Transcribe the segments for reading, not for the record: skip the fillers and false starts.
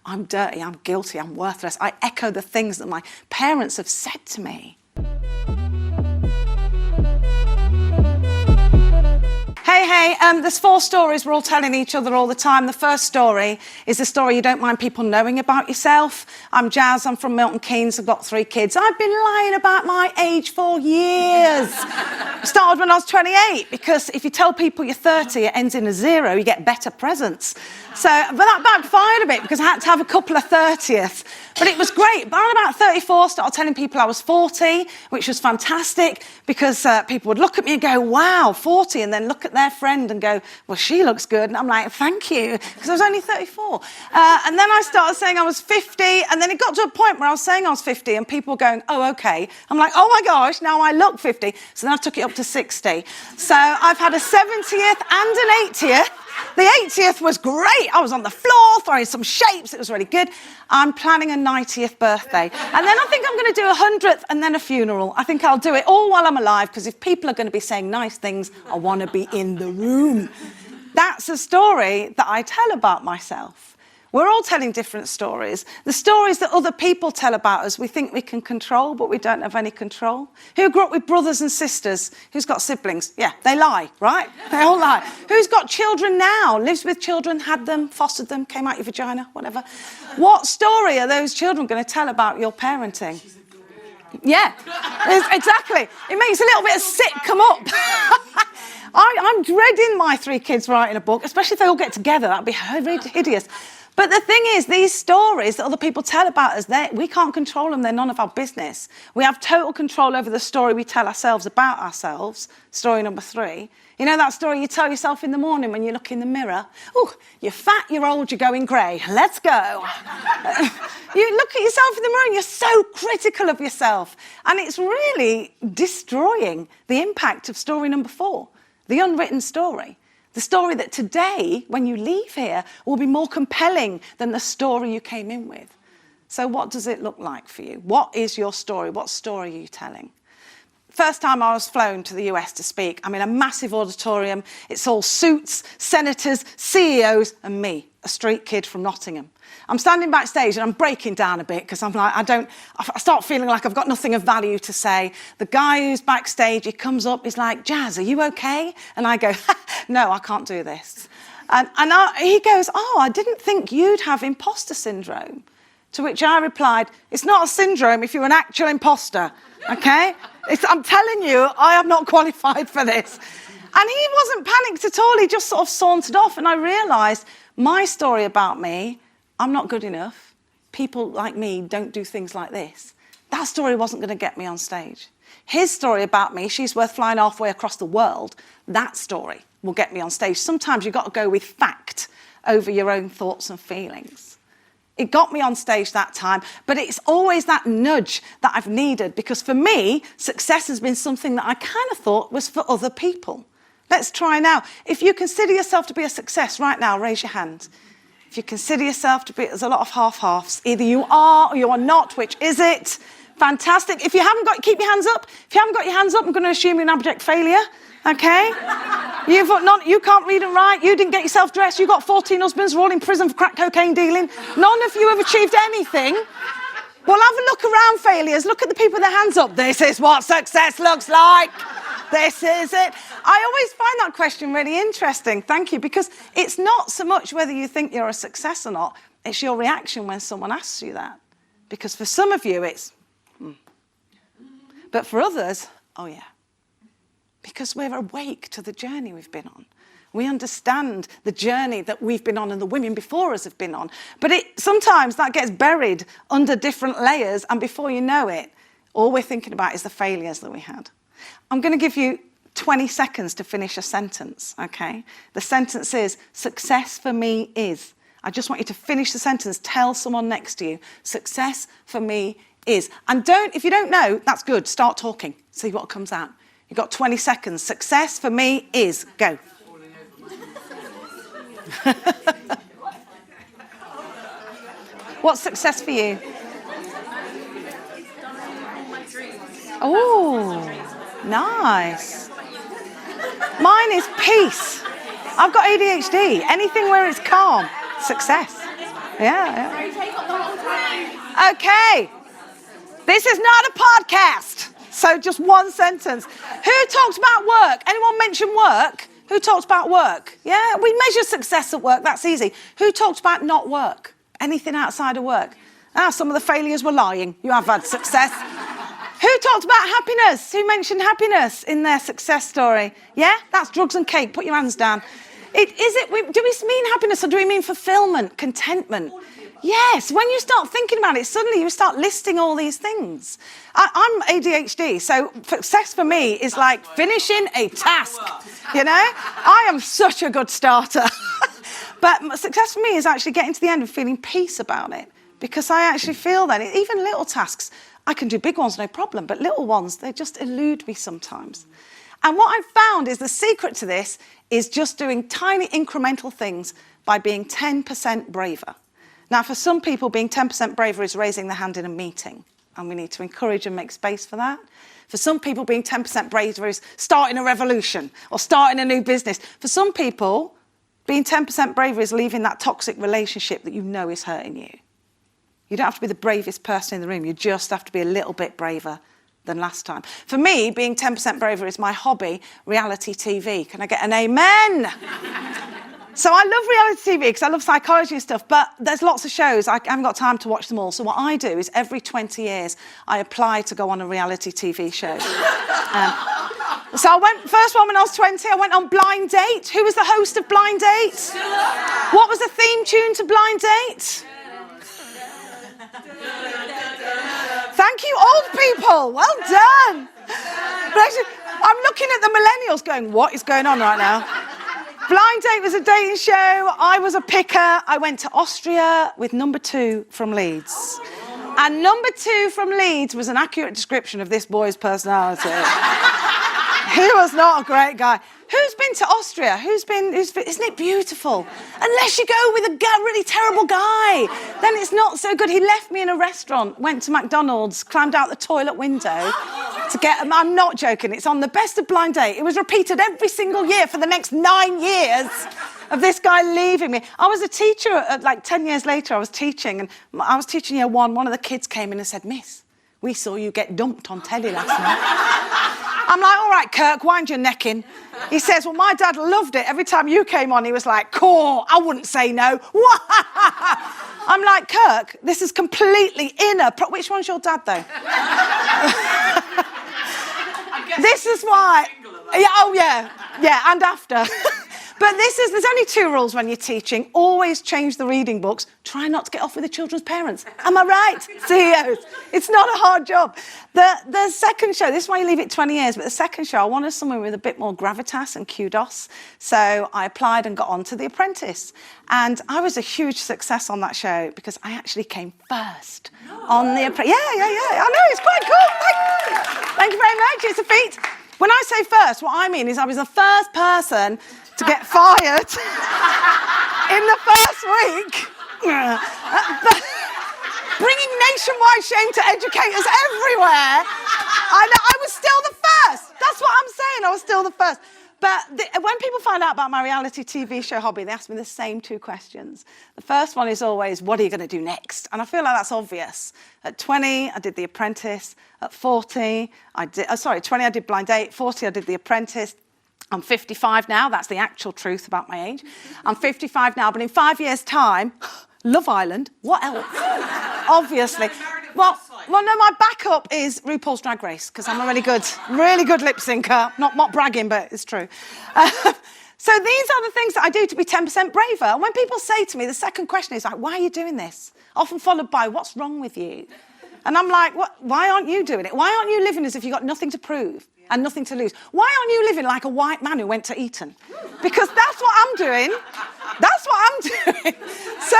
I'm dirty, I'm guilty, I'm worthless. I echo the things that my parents have said to me. Hey, there's 4 stories we're all telling each other all the time. The first story is a story you don't mind people knowing about yourself. I'm Jaz, I'm from Milton Keynes, I've got 3 kids. I've been lying about my age for years. Started when I was 28, because if you tell people you're 30, it ends in a 0, you get better presents. But that backfired a bit, because I had to have a couple of 30th. But it was great. But around about 34, I started telling people I was 40, which was fantastic, because people would look at me and go, wow, 40, and then look at their friend and go, well, she looks good. And I'm like, thank you, because I was only 34. And then I started saying I was 50, and then it got to a point where I was saying I was 50, and people were going, oh, okay. I'm like, oh my gosh, now I look 50. So then I took it up to 60. So I've had a 70th and an 80th. The 80th was great. I was on the floor throwing some shapes. It was really good. I'm planning a 90th birthday. And then I think I'm going to do a 100th and then a funeral. I think I'll do it all while I'm alive, because if people are going to be saying nice things, I want to be in the room. That's a story that I tell about myself. We're all telling different stories. The stories that other people tell about us, we think we can control, but we don't have any control. Who grew up with brothers and sisters? Who's got siblings? Yeah, they lie, right? They all lie. Who's got children now? Lives with children, had them, fostered them, came out your vagina, whatever. What story are those children going to tell about your parenting? Yeah, exactly. It makes a little bit of sick come up. I'm dreading my 3 kids writing a book, especially if they all get together. That'd be hideous. But the thing is, these stories that other people tell about us, we can't control them. They're none of our business. We have total control over the story we tell ourselves about ourselves. Story number 3. You know that story you tell yourself in the morning when you look in the mirror? Oh, you're fat, you're old, you're going grey. Let's go. You look at yourself in the mirror and you're so critical of yourself. And it's really destroying the impact of story number 4, the unwritten story. The story that today, when you leave here, will be more compelling than the story you came in with. So what does it look like for you? What is your story? What story are you telling? First time I was flown to the US to speak, I'm in a massive auditorium. It's all suits, senators, CEOs, and me, a street kid from Nottingham. I'm standing backstage and I'm breaking down a bit, because I'm like, I start feeling like I've got nothing of value to say. The guy who's backstage, he comes up, he's like, Jaz, are you okay? And I go, no, I can't do this. And he goes, oh, I didn't think you'd have imposter syndrome. To which I replied, it's not a syndrome if you're an actual imposter, okay? I'm telling you, I am not qualified for this. And he wasn't panicked at all. He just sort of sauntered off. And I realised my story about me, I'm not good enough. People like me don't do things like this. That story wasn't going to get me on stage. His story about me, she's worth flying halfway across the world, that story will get me on stage. Sometimes you've got to go with fact over your own thoughts and feelings. It got me on stage that time, but it's always that nudge that I've needed, because for me, success has been something that I kind of thought was for other people. Let's try now. If you consider yourself to be a success right now, raise your hand. If you consider yourself to be, there's a lot of half-halves. Either you are or you are not. Which is it? Fantastic. If you haven't got, keep your hands up. If you haven't got your hands up, I'm going to assume you're an abject failure. Okay? You can't read and write. You didn't get yourself dressed. You got 14 husbands. We're all in prison for crack cocaine dealing. None of you have achieved anything. Well, have a look around, failures. Look at the people with their hands up. This is what success looks like. This is it. I always find that question really interesting. Thank you. Because it's not so much whether you think you're a success or not. It's your reaction when someone asks you that. Because for some of you, it's, But for others, oh yeah. Because we're awake to the journey we've been on. We understand the journey that we've been on and the women before us have been on. But sometimes that gets buried under different layers, and before you know it, all we're thinking about is the failures that we had. I'm going to give you 20 seconds to finish a sentence, okay? The sentence is, success for me is. I just want you to finish the sentence. Tell someone next to you, success for me is. And if you don't know, that's good. Start talking. See what comes out. You've got 20 seconds. Success for me is. Go. What's success for you? Oh, nice. Mine is peace. I've got ADHD. Anything where it's calm, success. Yeah. Okay. This is not a podcast. So just one sentence. Who talks about work? Anyone mention work? Who talks about work? Yeah, we measure success at work. That's easy. Who talks about not work? Anything outside of work? Some of the failures were lying. You have had success. Who talked about happiness? Who mentioned happiness in their success story? Yeah, that's drugs and cake. Put your hands down. Do we mean happiness or do we mean fulfillment, contentment? Yes, when you start thinking about it, suddenly you start listing all these things. I'm ADHD, so success for me is like finishing a task, you know? I am such a good starter. But success for me is actually getting to the end and feeling peace about it, because I actually feel that even little tasks, I can do big ones, no problem, but little ones, they just elude me sometimes. And what I've found is the secret to this is just doing tiny incremental things by being 10% braver. Now, for some people, being 10% braver is raising their hand in a meeting, and we need to encourage and make space for that. For some people, being 10% braver is starting a revolution or starting a new business. For some people, being 10% braver is leaving that toxic relationship that you know is hurting you. You don't have to be the bravest person in the room. You just have to be a little bit braver than last time. For me, being 10% braver is my hobby, reality TV. Can I get an amen? So I love reality TV because I love psychology and stuff, but there's lots of shows. I haven't got time to watch them all. So what I do is every 20 years, I apply to go on a reality TV show. So I went, first one when I was 20, I went on Blind Date. Who was the host of Blind Date? What was the theme tune to Blind Date? Thank you, old people. Well done. But actually, I'm looking at the millennials going, what is going on right now? Blind Date was a dating show. I was a picker. I went to Austria with number 2 from Leeds. And number 2 from Leeds was an accurate description of this boy's personality. He was not a great guy. Who's been to Austria? Isn't it beautiful? Unless you go with a really terrible guy, then it's not so good. He left me in a restaurant, went to McDonald's, climbed out the toilet window to get him. I'm not joking. It's on the Best of Blind Date. It was repeated every single year for the next 9 years of this guy leaving me. I was a teacher, like 10 years later, I was teaching, and I was teaching year 1. One of the kids came in and said, "Miss, we saw you get dumped on telly last night." I'm like, all right, Kirk, wind your neck in. He says, well, my dad loved it. Every time you came on, he was like, cool, I wouldn't say no. I'm like, Kirk, this is completely inner. Which one's your dad, though? This is why. Yeah, oh, yeah. Yeah, and after. But there's only 2 rules when you're teaching. Always change the reading books. Try not to get off with the children's parents. Am I right, CEOs? It's not a hard job. The second show, this is why you leave it 20 years, but the second show, I wanted someone with a bit more gravitas and kudos. So I applied and got onto The Apprentice. And I was a huge success on that show because I actually came first on The Apprentice. Yeah. I know, it's quite cool. Thank you very much. It's a feat. When I say first, what I mean is I was the first person to get fired in the first week. Bringing nationwide shame to educators everywhere. I was still the first. That's what I'm saying. I was still the first. But when people find out about my reality TV show hobby, they ask me the same 2 questions. The first one is always, what are you going to do next? And I feel like that's obvious. At 20, I did The Apprentice. At 40, 20, I did Blind Date. 40, I did The Apprentice. I'm 55 now. That's the actual truth about my age. I'm 55 now, but in 5 years' time, Love Island. What else? Obviously. Well, no, my backup is RuPaul's Drag Race, because I'm a really good lip syncer. Not bragging, but it's true. So these are the things that I do to be 10% braver. And when people say to me, the second question is like, why are you doing this? Often followed by, what's wrong with you? And I'm like, why aren't you doing it? Why aren't you living as if you've got nothing to prove and nothing to lose? Why aren't you living like a white man who went to Eton? Because that's what I'm doing. That's what I'm doing. So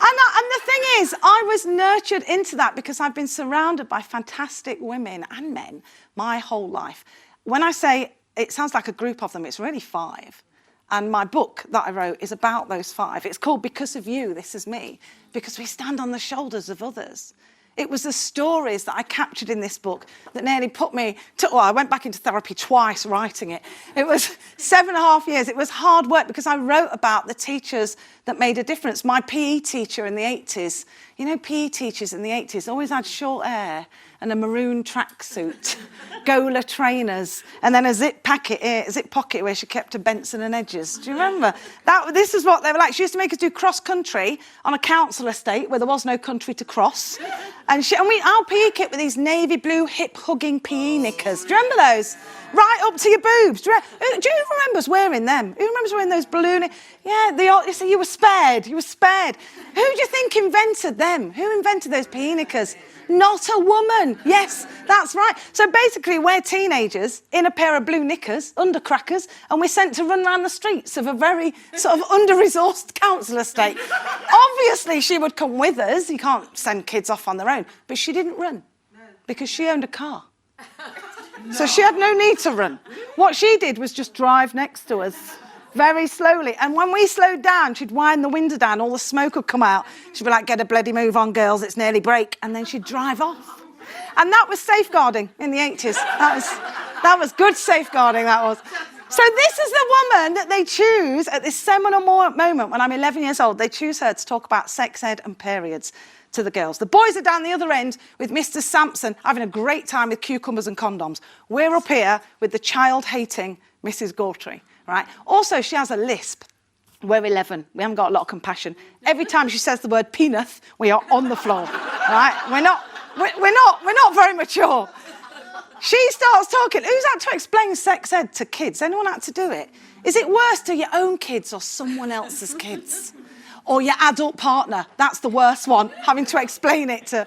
and the thing is, I was nurtured into that because I've been surrounded by fantastic women and men my whole life. When I say it sounds like a group of them, it's really 5. And my book that I wrote is about those 5. It's called Because of You, This Is Me, because we stand on the shoulders of others. It was the stories that I captured in this book that nearly put me to, well, I went back into therapy twice writing it. It was 7.5 years. It was hard work because I wrote about the teachers that made a difference. My PE teacher in the 80s, you know, PE teachers in the 80s always had short hair and a maroon tracksuit, Gola trainers, and then a zip pocket where she kept her Benson and Edges. Do you remember? This is what they were like. She used to make us do cross-country on a council estate where there was no country to cross. And our PE kit with these navy blue hip-hugging PE knickers. Do you remember those? Right up to your boobs. Do you remember us wearing them? Who remembers wearing those balloon? Yeah, you were spared. You were spared. Who do you think invented them? Who invented those PE knickers? Not a woman. Yes, that's right. So basically, we're teenagers in a pair of blue knickers, undercrackers, and we're sent to run around the streets of a very sort of under-resourced council estate. Obviously, she would come with us. You can't send kids off on their own. But she didn't run because she owned a car. So she had no need to run. What she did was just drive next to us very slowly. And when we slowed down, she'd wind the window down, all the smoke would come out. She'd be like, get a bloody move on, girls, it's nearly break. And then she'd drive off. And that was safeguarding in the 80s. That was good safeguarding, that was. So this is the woman that they choose at this seminal moment when I'm 11 years old. They choose her to talk about sex ed and periods to the girls. The boys are down the other end with Mr. Sampson having a great time with cucumbers and condoms. We're up here with the child-hating Mrs. Gautry. Right? Also, she has a lisp. We're 11. We haven't got a lot of compassion. Every time she says the word penis, we are on the floor. Right? We're not very mature. She starts talking. Who's had to explain sex ed to kids? Anyone had to do it? Is it worse to your own kids or someone else's kids? Or your adult partner? That's the worst one, having to explain it to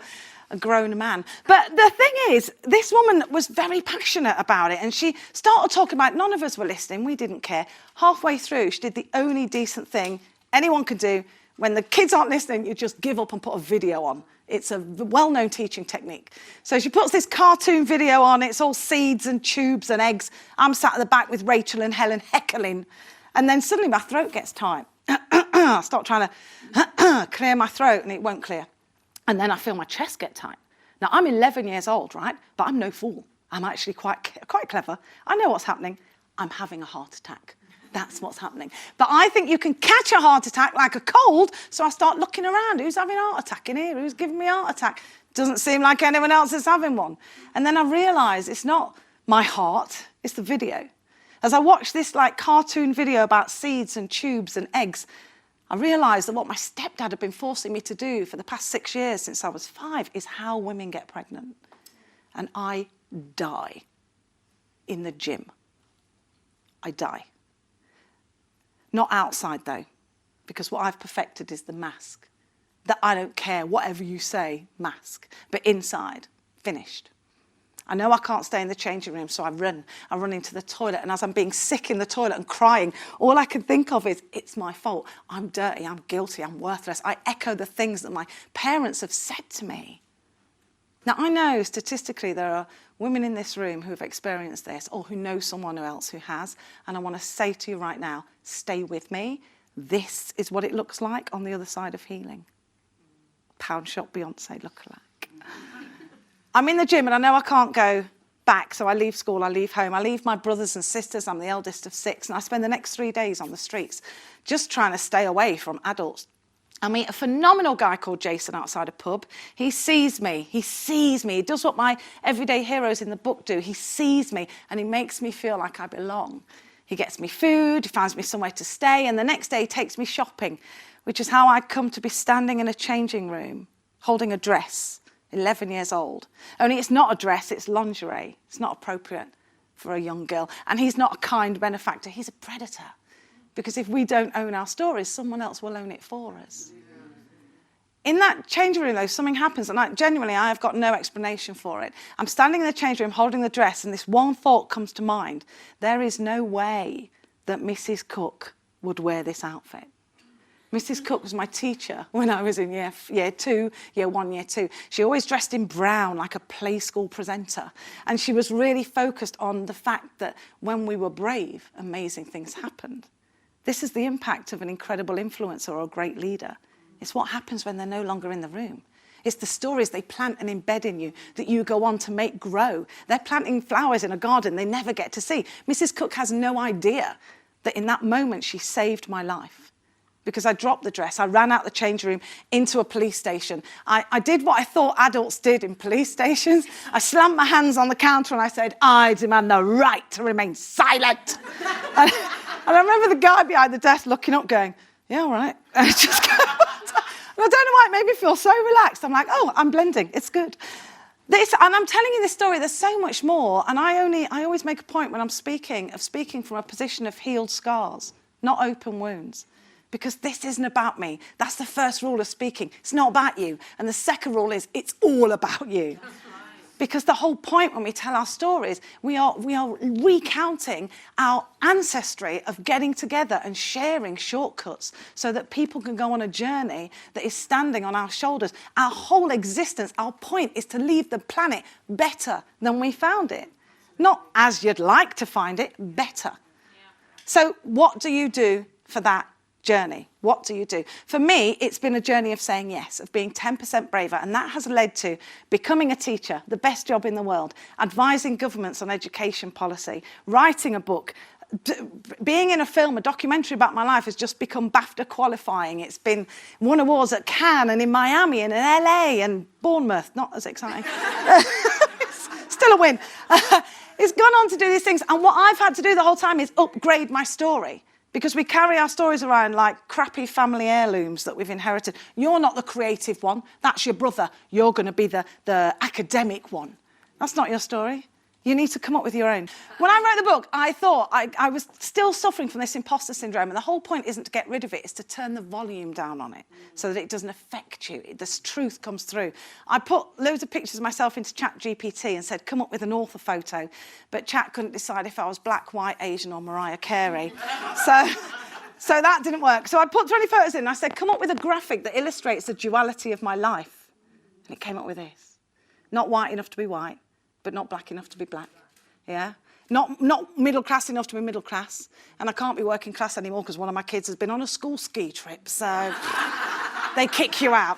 a grown man. But the thing is, this woman was very passionate about it, and she started talking about it. None of us were listening. We didn't care. Halfway through, she did the only decent thing anyone could do. When the kids aren't listening, you just give up and put a video on. It's a well-known teaching technique. So she puts this cartoon video on. It's all seeds and tubes and eggs. I'm sat at the back with Rachel and Helen heckling. And then suddenly my throat gets tight. I start trying to clear my throat, and it won't clear. And then I feel my chest get tight. Now, I'm 11 years old, right? But I'm no fool. I'm actually quite clever. I know what's happening. I'm having a heart attack. That's what's happening. But I think you can catch a heart attack like a cold, so I start looking around. Who's having a heart attack in here? Who's giving me a heart attack? Doesn't seem like anyone else is having one. And then I realise it's not my heart, it's the video. As I watch this cartoon video about seeds and tubes and eggs, I realised that what my stepdad had been forcing me to do for the past 6 years since I was 5 is how women get pregnant. And I die in the gym. I die. Not outside, though, because what I've perfected is the mask. That I don't care, whatever you say, mask. But inside, finished. I know I can't stay in the changing room, so I run into the toilet, and as I'm being sick in the toilet and crying, all I can think of is, it's my fault. I'm dirty, I'm guilty, I'm worthless. I echo the things that my parents have said to me. Now, I know statistically there are women in this room who have experienced this or who know someone else who has, and I want to say to you right now, stay with me. This is what it looks like on the other side of healing. Pound shop Beyonce lookalike. I'm in the gym and I know I can't go back, so I leave school, I leave home, I leave my brothers and sisters, I'm the eldest of 6, and I spend the next 3 days on the streets just trying to stay away from adults. I meet a phenomenal guy called Jason outside a pub. He sees me, he does what my everyday heroes in the book do. He sees me and he makes me feel like I belong. He gets me food, he finds me somewhere to stay, and the next day he takes me shopping, which is how I come to be standing in a changing room, holding a dress. 11 years old. Only it's not a dress, it's lingerie. It's not appropriate for a young girl. And he's not a kind benefactor, he's a predator. Because if we don't own our stories, someone else will own it for us. In that changing room, though, something happens, and genuinely, I have got no explanation for it. I'm standing in the changing room holding the dress, and this one thought comes to mind. There is no way that Mrs. Cook would wear this outfit. Mrs. Cook was my teacher when I was in year 1, year 2. She always dressed in brown like a play school presenter. And she was really focused on the fact that when we were brave, amazing things happened. This is the impact of an incredible influencer or a great leader. It's what happens when they're no longer in the room. It's the stories they plant and embed in you that you go on to make grow. They're planting flowers in a garden they never get to see. Mrs. Cook has no idea that in that moment she saved my life. Because I dropped the dress, I ran out the change room into a police station. I did what I thought adults did in police stations. I slammed my hands on the counter and I said, I demand the right to remain silent. And I remember the guy behind the desk looking up going, yeah, all right. And I just and I don't know why it made me feel so relaxed. I'm like, oh, I'm blending, it's good. And I'm telling you this story, there's so much more. And I always make a point when I'm speaking of speaking from a position of healed scars, not open wounds. Because this isn't about me. That's the first rule of speaking. It's not about you. And the second rule is it's all about you. Because the whole point when we tell our stories, we are recounting our ancestry of getting together and sharing shortcuts so that people can go on a journey that is standing on our shoulders. Our whole existence, our point is to leave the planet better than we found it. Not as you'd like to find it, better. So what do you do for that journey? What do you do? For me, it's been a journey of saying yes, of being 10% braver, and that has led to becoming a teacher, the best job in the world, advising governments on education policy, writing a book, being in a film, a documentary about my life has just become BAFTA qualifying. It's been won awards at Cannes and in Miami and in LA and Bournemouth, not as exciting. Still a win. It's gone on to do these things, and what I've had to do the whole time is upgrade my story. Because we carry our stories around like crappy family heirlooms that we've inherited. You're not the creative one. That's your brother. You're going to be the academic one. That's not your story. You need to come up with your own. When I wrote the book, I thought I was still suffering from this imposter syndrome. And the whole point isn't to get rid of it. It's to turn the volume down on it so that it doesn't affect you. This truth comes through. I put loads of pictures of myself into ChatGPT and said, come up with an author photo. But Chat couldn't decide if I was black, white, Asian or Mariah Carey. So that didn't work. So I put 20 photos in and I said, come up with a graphic that illustrates the duality of my life. And it came up with this. Not white enough to be white, but not black enough to be black, yeah? Not middle class enough to be middle class, and I can't be working class anymore because one of my kids has been on a school ski trip, so they kick you out.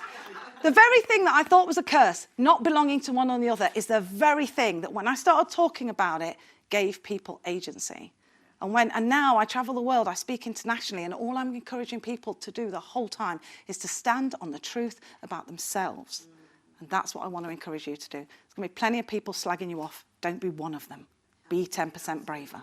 The very thing that I thought was a curse, not belonging to one or the other, is the very thing that when I started talking about it, gave people agency. And now I travel the world, I speak internationally, and all I'm encouraging people to do the whole time is to stand on the truth about themselves. And that's what I want to encourage you to do. There's going to be plenty of people slagging you off. Don't be one of them. Be 10% braver.